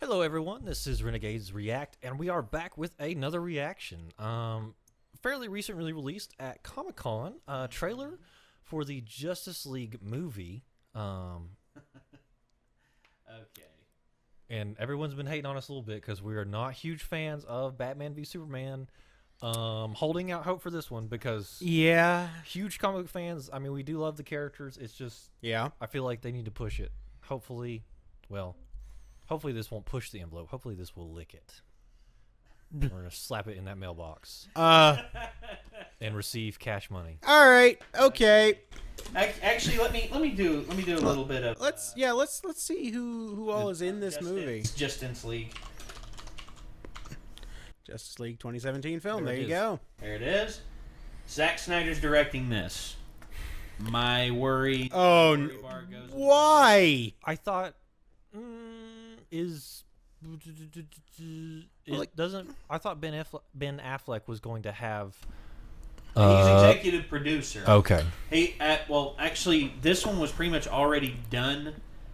Hello, everyone. This is Renegades React, and we are back with another reaction. Fairly recently released at Comic-Con, trailer for the Justice League movie. Okay. And everyone's been hating on us a little bit because we are not huge fans of Batman v Superman. Holding out hope for this one because huge comic book fans. I mean, we do love the characters. It's just I feel like they need to push it. Hopefully this won't push the envelope. Hopefully this will lick it. We're gonna slap it in that mailbox and receive cash money. All right. Okay. Actually, let me do a little bit of. Let's see who all is in this movie. Justice League. Justice League 2017 film. There you is. go. There it is. Zack Snyder's directing this. My worry. Oh, bar goes why? I thought I thought Ben Affleck was going to have. He's executive producer. Okay. Actually, this one was pretty much already done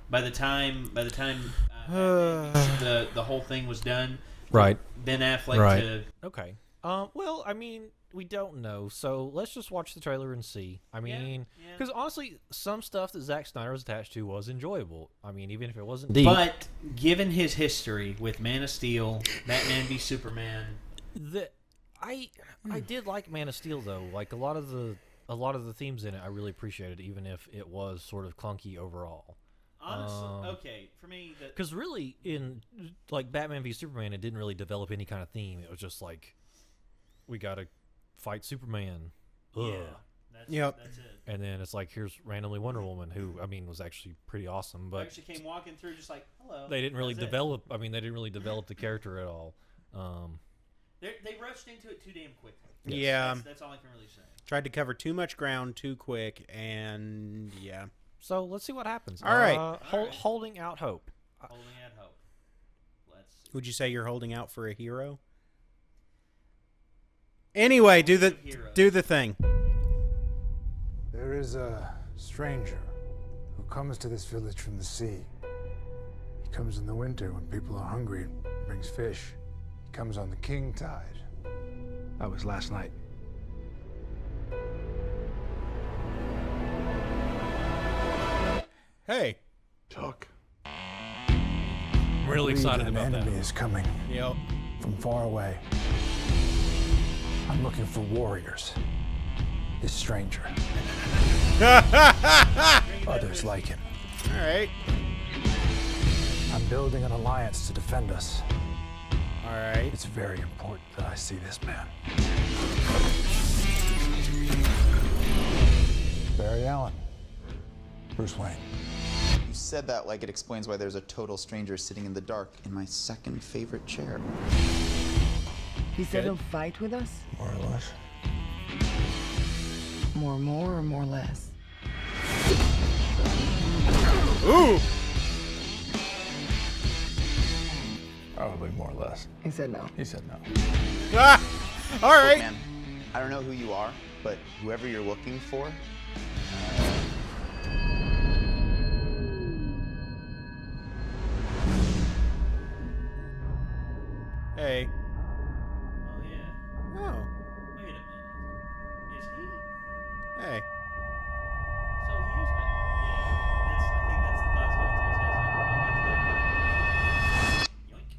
by the time the whole thing was done. Right. Ben Affleck. Right. Okay. Well, I mean, we don't know, so let's just watch the trailer and see. I mean, because honestly, some stuff that Zack Snyder was attached to was enjoyable. I mean, even if it wasn't deep. But given his history with Man of Steel, Batman v Superman, I did like Man of Steel though. Like a lot of the themes in it, I really appreciated, even if it was sort of clunky overall. honestly, okay, for me, because really in like Batman v Superman, it didn't really develop any kind of theme. It was just like, we gotta fight Superman. Ugh. That's it. And then it's like, here's randomly Wonder Woman, who I mean was actually pretty awesome, but actually came walking through just like, hello. they didn't really develop. I mean, they didn't really develop the character at all. They rushed into it too damn quickly. Yes. Yeah, that's all I can really say. Tried to cover too much ground too quick, and yeah. So let's see what happens. All right. Holding out hope. Holding out hope. Let's see. Would you say you're holding out for a hero? Anyway, do the thing. There is a stranger who comes to this village from the sea. He comes in the winter when people are hungry and brings fish. He comes on the king tide. That was last night. Hey. Tuck. I'm really excited An about that. enemy is coming Yep. from far away. I'm looking for warriors. This stranger. Others like him. All right. I'm building an alliance to defend us. All right. It's very important that I see this man. Barry Allen. Bruce Wayne. You said that like it explains why there's a total stranger sitting in the dark in my second favorite chair. He said he'll fight with us? More or less. More or more less? Ooh. Probably more or less. He said no. He said no. Ah. All right. Man, I don't know who you are, but whoever you're looking for, Hey. Oh yeah. Oh. Wait a minute. Is he? Hey. So he is back. Yeah. I think that's the thoughts going through his head. Like, yoink.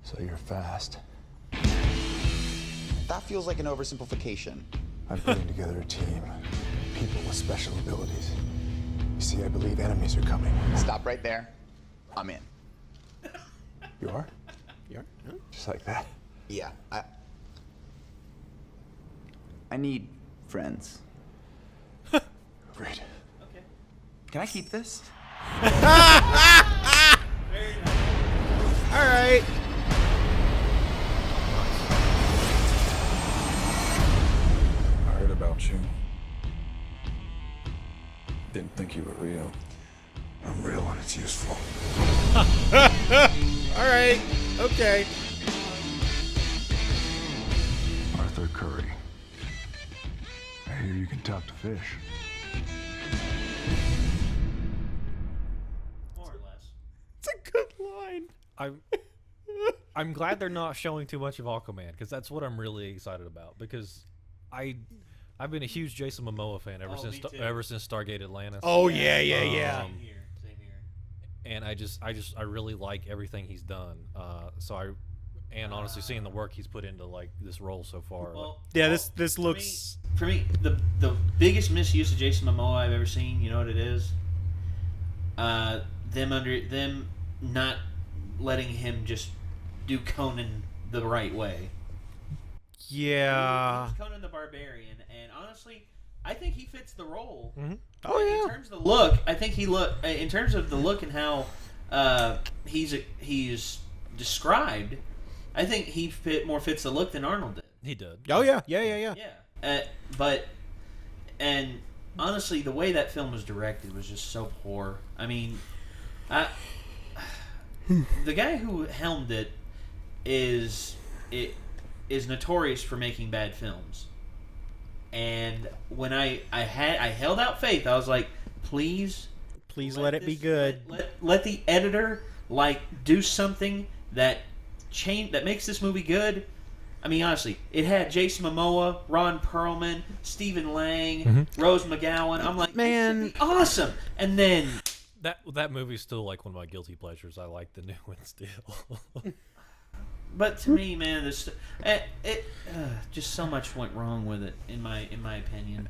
So you're fast. that feels like an oversimplification. I'm putting together a team. People with special abilities. You see, I believe enemies are coming. Stop right there. I'm in. You are? Yeah. Just like that. Yeah, I need friends. Great. Okay. Can I keep this? Very nice. All right. I heard about you. Didn't think you were real. I'm real when it's useful. All right. Okay. Arthur Curry. I hear you can talk to fish. More or less. It's a good line. I I'm glad they're not showing too much of Aquaman because that's what I'm really excited about. Because I've been a huge Jason Momoa fan ever since Stargate Atlantis. Oh yeah. Same here. And I really like everything he's done. Honestly, seeing the work he's put into like this role so far. Well, this looks for me the biggest misuse of Jason Momoa I've ever seen. You know what it is? Them not letting him just do Conan the right way. yeah. He's Conan the Barbarian, and honestly, I think he fits the role. Mm-hmm. Oh yeah. In terms of the look, I think in terms of the look and how he's described. I think he fits the look than Arnold did. He did. Oh yeah. Yeah. Yeah. And honestly, the way that film was directed was just so poor. I mean, the guy who helmed it is notorious for making bad films. And when I held out faith, I was like, please let it be good. Let the editor do something that makes this movie good. I mean, honestly, it had Jason Momoa, Ron Perlman, Stephen Lang, Rose McGowan. I'm like, man, awesome. And then that movie's still like one of my guilty pleasures. I like the new one still. But to me, man, just so much went wrong with it in my opinion.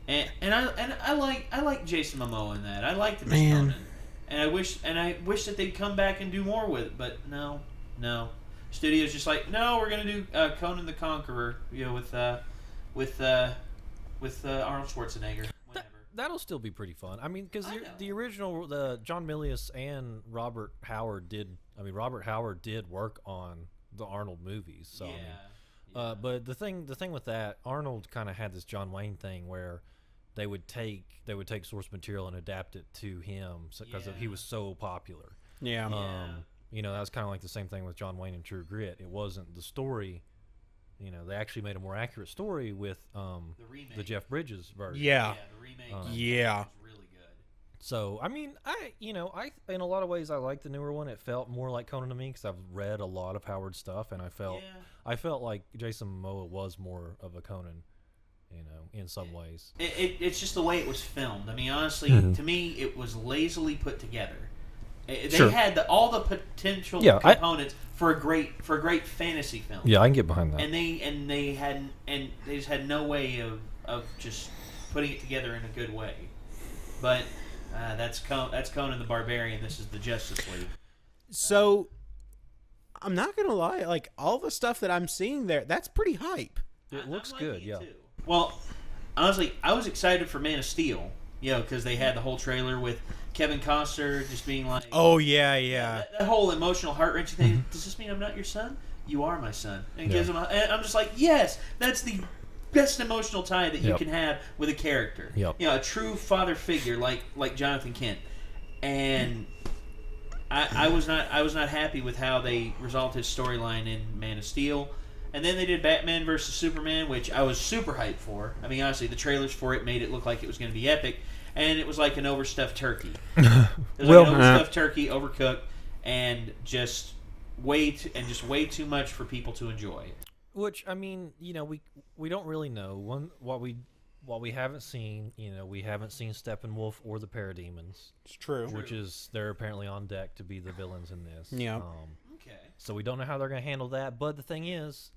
And I like Jason Momoa in that. I liked him as Conan. And I wish that they'd come back and do more with it, but no. Studio's just like, no, we're gonna do Conan the Conqueror, with Arnold Schwarzenegger. That'll still be pretty fun. I mean, because the original, John Milius and Robert Howard did. I mean, Robert Howard did work on the Arnold movies. So, but the thing with that, Arnold kind of had this John Wayne thing where they would take source material and adapt it to him because he was so popular. Yeah. That was kind of like the same thing with John Wayne and True Grit. It wasn't the story. They actually made a more accurate story with the Jeff Bridges version. Yeah. The remake. Was really good. So I mean, I in a lot of ways I like the newer one. It felt more like Conan to me because I've read a lot of Howard stuff, and I felt like Jason Momoa was more of a Conan, in some ways. It's just the way it was filmed. I mean, honestly, to me, it was lazily put together. They had all the potential components for a great fantasy film. Yeah, I can get behind that. And they just had no way of just putting it together in a good way. But that's Conan the Barbarian. This is the Justice League. So I'm not gonna lie, like all the stuff that I'm seeing there, that's pretty hype. It looks good, yeah. Too. Well, honestly, I was excited for Man of Steel. Because they had the whole trailer with Kevin Costner just being like, "Oh yeah." That whole emotional, heart-wrenching thing. Does this mean I'm not your son? You are my son. And gives him. And I'm just like, yes, that's the best emotional tie that you can have with a character. Yep. A true father figure like Jonathan Kent. And I was not happy with how they resolved his storyline in Man of Steel. And then they did Batman vs. Superman, which I was super hyped for. I mean, honestly, the trailers for it made it look like it was going to be epic. And it was like an overstuffed turkey. It was like an overstuffed turkey, overcooked, and just way too much for people to enjoy. Which, I mean, we don't really know. What we haven't seen, we haven't seen Steppenwolf or the Parademons. It's true. Which is, they're apparently on deck to be the villains in this. Yeah. Okay. So we don't know how they're going to handle that. But the thing is,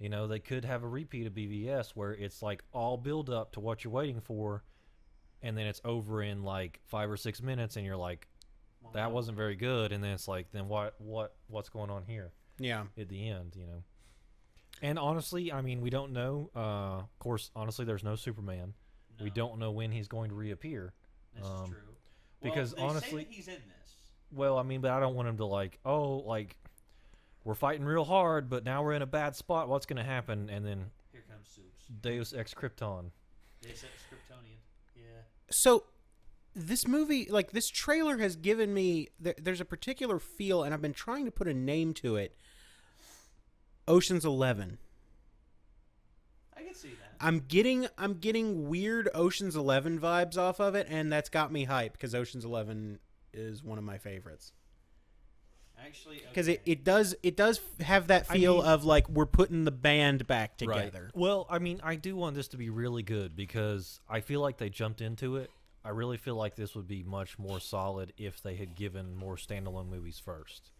they could have a repeat of BVS where it's like all build up to what you're waiting for, and then it's over in like 5 or 6 minutes, and you're like, that wasn't very good. And then it's like, then what's going on here? Yeah. At the end, And honestly, I mean, we don't know. Of course, honestly, there's no Superman. No. We don't know when he's going to reappear. This is true. Because they honestly, say that he's in this. Well, I mean, but I don't want him to we're fighting real hard, but now we're in a bad spot. What's going to happen? And then here comes Soups. Deus Ex Krypton. Deus Ex Kryptonian. Yeah. So this movie, like this trailer has given me, there's a particular feel, and I've been trying to put a name to it. Ocean's 11. I can see that. I'm getting weird Ocean's 11 vibes off of it, and that's got me hyped because Ocean's 11 is one of my favorites. Actually, because it does have that feel of like we're putting the band back together. Right. Well, I mean, I do want this to be really good because I feel like they jumped into it. I really feel like this would be much more solid if they had given more standalone movies first.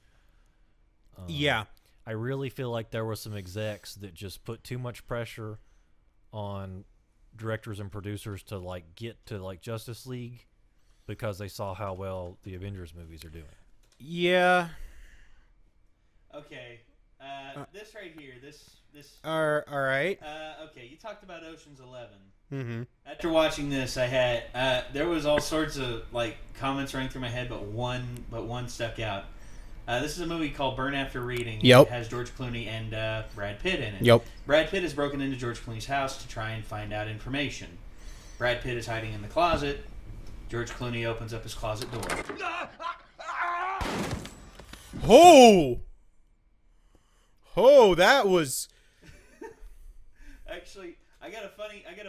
Yeah. I really feel like there were some execs that just put too much pressure on directors and producers to like get to like Justice League because they saw how well the Avengers movies are doing. Yeah. Okay. This right here. This. All right. Okay. You talked about Ocean's 11. Mm-hmm. After watching this, I had there was all sorts of like comments running through my head, but one stuck out. This is a movie called Burn After Reading. Yep. It has George Clooney and Brad Pitt in it. Yep. Brad Pitt has broken into George Clooney's house to try and find out information. Brad Pitt is hiding in the closet. George Clooney opens up his closet door. Oh, that was. Actually, I got a funny thing to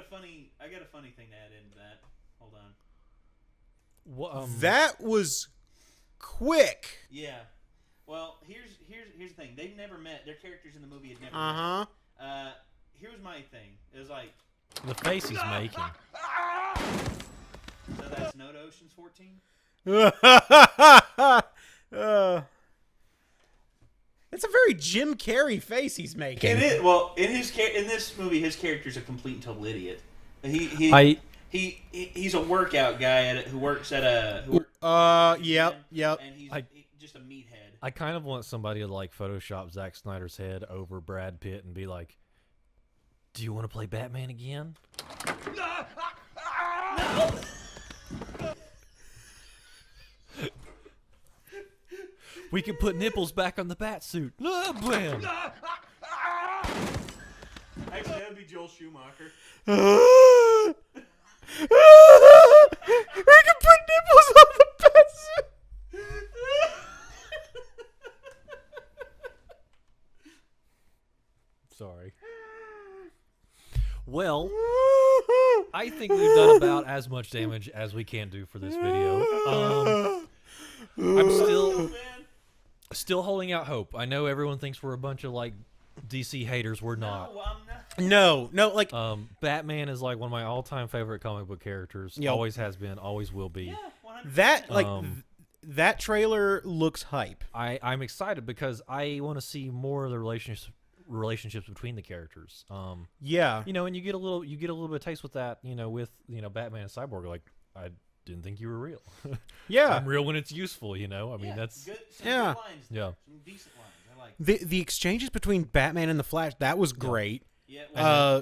add into that. Hold on. That was quick. Yeah. Well, here's the thing. They've never met. Their characters in the movie had never met. Here's my thing. It was like the face he's making. So that's no to Ocean's 14? It's a very Jim Carrey face he's making. It is. Well, in this movie, his character's a complete and total idiot. He's a workout guy who works at a. Yep. And he's just a meathead. I kind of want somebody to like Photoshop Zack Snyder's head over Brad Pitt and be like, "Do you want to play Batman again?" No. We can put nipples back on the bat suit. Blam! Actually, that would be Joel Schumacher. We can put nipples on the bat suit. Sorry. Well, I think we've done about as much damage as we can do for this video. I'm still holding out hope. I know everyone thinks we're a bunch of like DC haters. We're not. No, I'm not. No, like Batman is like one of my all-time favorite comic book characters. Yep. Always has been, always will be. Yeah, 100%. that like that trailer looks hype. I'm excited because I want to see more of the relationships between the characters. Yeah. You know, and you get a little bit of taste with that, with Batman and Cyborg. Like, I didn't think you were real. Yeah. I'm real when it's useful, I mean, that's good, yeah. Good lines yeah. Some decent lines. I like The exchanges between Batman and the Flash, that was great. Yeah.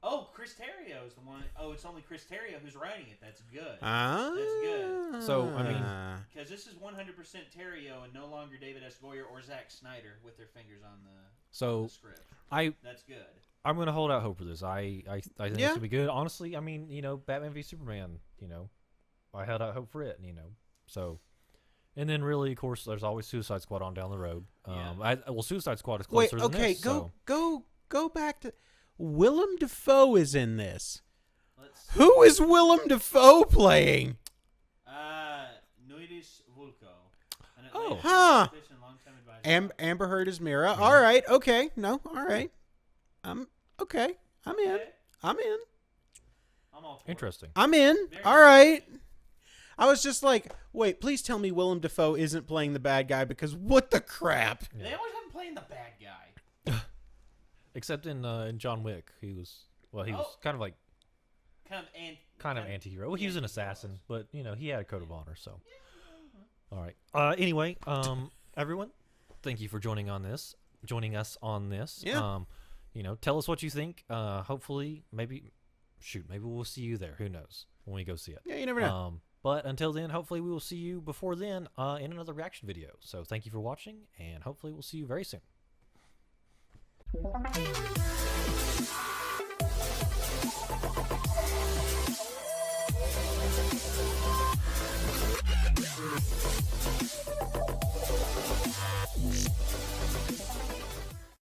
Well, Chris Terrio is the one. Oh, it's only Chris Terrio who's writing it. That's good. That's good. So, I mean, because this is 100% Terrio and no longer David S. Goyer or Zack Snyder with their fingers on the script. That's good. I'm gonna hold out hope for this. I think this will be good. Honestly, I mean, Batman v Superman, I held out hope for it, So, and then really, of course, there's always Suicide Squad on down the road. Suicide Squad is closer than this. Go back to Willem Dafoe is in this. Who is Willem Dafoe playing? Noidis Vulko. Oh. Huh. Amber Amber Heard is Mira. All right. Okay. No. All right. Okay. I'm in. I'm in. I'm all for Interesting. I'm in. All right. I was just like, wait, please tell me Willem Dafoe isn't playing the bad guy because what the crap? Yeah. They always have him playing the bad guy. Except in John Wick, he was kind of like kind of anti-hero. Well, he was an assassin, but he had a code of honor. So, all right. Anyway, everyone, thank you for joining us on this. Yeah. Tell us what you think. Hopefully, maybe we'll see you there. Who knows when we go see it? Yeah, you never know. But until then, hopefully we will see you before then in another reaction video. So thank you for watching, and hopefully we'll see you very soon.